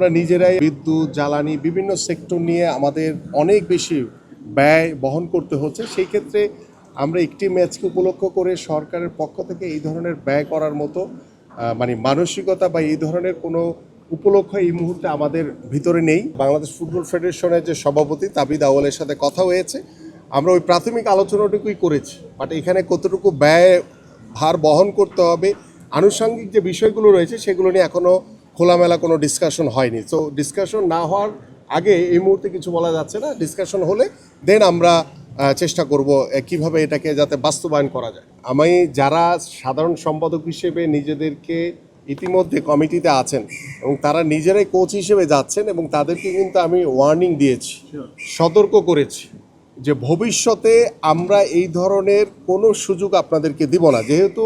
আমরা নিজেরাই বিদ্যুৎ জ্বালানি বিভিন্ন সেক্টর নিয়ে আমাদের অনেক বেশি ব্যয় বহন করতে হচ্ছে। সেই ক্ষেত্রে আমরা একটি ম্যাচকে উপলক্ষ করে সরকারের পক্ষ থেকে এই ধরনের ব্যয় করার মতো মানসিকতা বা এই ধরনের কোনো উপলক্ষ এই মুহূর্তে আমাদের ভিতরে নেই। বাংলাদেশ ফুটবল ফেডারেশনের যে সভাপতি তাবিদ আউয়ালের সাথে কথা হয়েছে, আমরা ওই প্রাথমিক আলোচনাটুকুই করেছি, বাট এখানে কতটুকু ব্যয় ভার বহন করতে হবে, আনুষঙ্গিক যে বিষয়গুলো রয়েছে সেগুলো নিয়ে এখনও খোলামেলা কোনো ডিসকাশন হয়নি। সো ডিসকাশন না হওয়ার আগে এই মুহূর্তে কিছু বলা যাচ্ছে না। ডিসকাশন হলে দেন আমরা চেষ্টা করব কিভাবে এটাকে যাতে বাস্তবায়ন করা যায়। আমি যারা সাধারণ সম্পাদক হিসেবে নিজেদেরকে ইতিমধ্যে কমিটিতে আছেন এবং তারা নিজেরাই কোচ হিসেবে যাচ্ছেন এবং তাদেরকে কিন্তু আমি ওয়ার্নিং দিয়েছি, সতর্ক করেছি যে ভবিষ্যতে আমরা এই ধরনের কোনো সুযোগ আপনাদেরকে দিব না। যেহেতু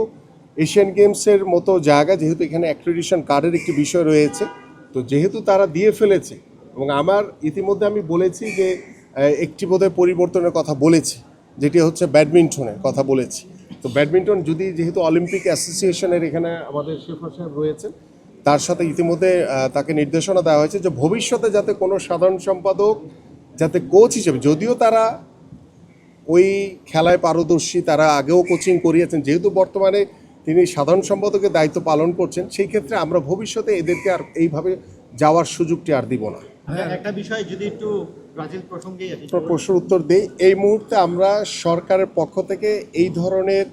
এশিয়ান গেমসের মতো জায়গা, যেহেতু এখানে অ্যাক্রেডিটেশন কার্ডের একটি বিষয় রয়েছে, তো যেহেতু তারা দিয়ে ফেলেছে এবং আমার ইতিমধ্যে আমি বলেছি যে একটি বোধহয় পরিবর্তনের কথা বলেছি, যেটি হচ্ছে ব্যাডমিন্টনের কথা বলেছি। তো ব্যাডমিন্টন যদি যেহেতু অলিম্পিক অ্যাসোসিয়েশনের এখানে আমাদের শেফা সাহেব রয়েছেন, তার সাথে ইতিমধ্যে তাকে নির্দেশনা দেওয়া হয়েছে যে ভবিষ্যতে যাতে কোনো সাধারণ সম্পাদক যাতে কোচ হিসেবে, যদিও তারা ওই খেলায় পারদর্শী, তারা আগেও কোচিং করিয়েছেন, যেহেতু বর্তমানে তিনি সাধারণ সম্পাদকের দায়িত্ব পালন করছেন, সেই ক্ষেত্রে আমরা ভবিষ্যতে এদেরকে আর এইভাবে যাওয়ার সুযোগটি আর দিব না। একটা বিষয় যদি একটু ব্রাজিল প্রসঙ্গে প্রশ্নের উত্তর দিই, এই মুহূর্তে আমরা সরকারের পক্ষ থেকে এই ধরনের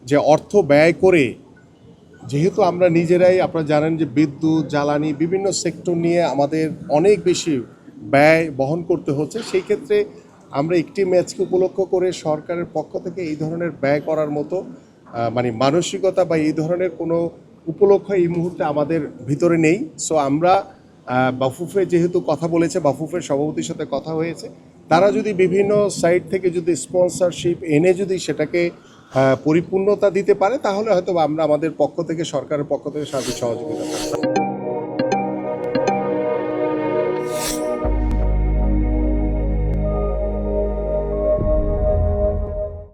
যে অর্থ ব্যয় করে, যেহেতু আমরা নিজেরাই, আপনারা জানেন যে বিদ্যুৎ জ্বালানি বিভিন্ন সেক্টর নিয়ে আমাদের অনেক বেশি ব্যয় বহন করতে হচ্ছে, সেই ক্ষেত্রে আমরা একটি ম্যাচকে উপলক্ষ করে সরকারের পক্ষ থেকে এই ধরনের ব্যয় করার মতো মানসিকতা বা এই ধরনের কোনো উপলক্ষ এই মুহূর্তে আমাদের ভিতরে নেই। সো আমরা বাফুফে যেহেতু কথা বলেছে, বাফুফের সভাপতির সাথে কথা হয়েছে, তারা যদি বিভিন্ন সাইড থেকে যদি স্পন্সরশিপ এনে যদি সেটাকে পরিপূর্ণতা দিতে পারে, তাহলে হয়তো আমরা আমাদের পক্ষ থেকে, সরকারের পক্ষ থেকে সার্বিক সহযোগিতা করব।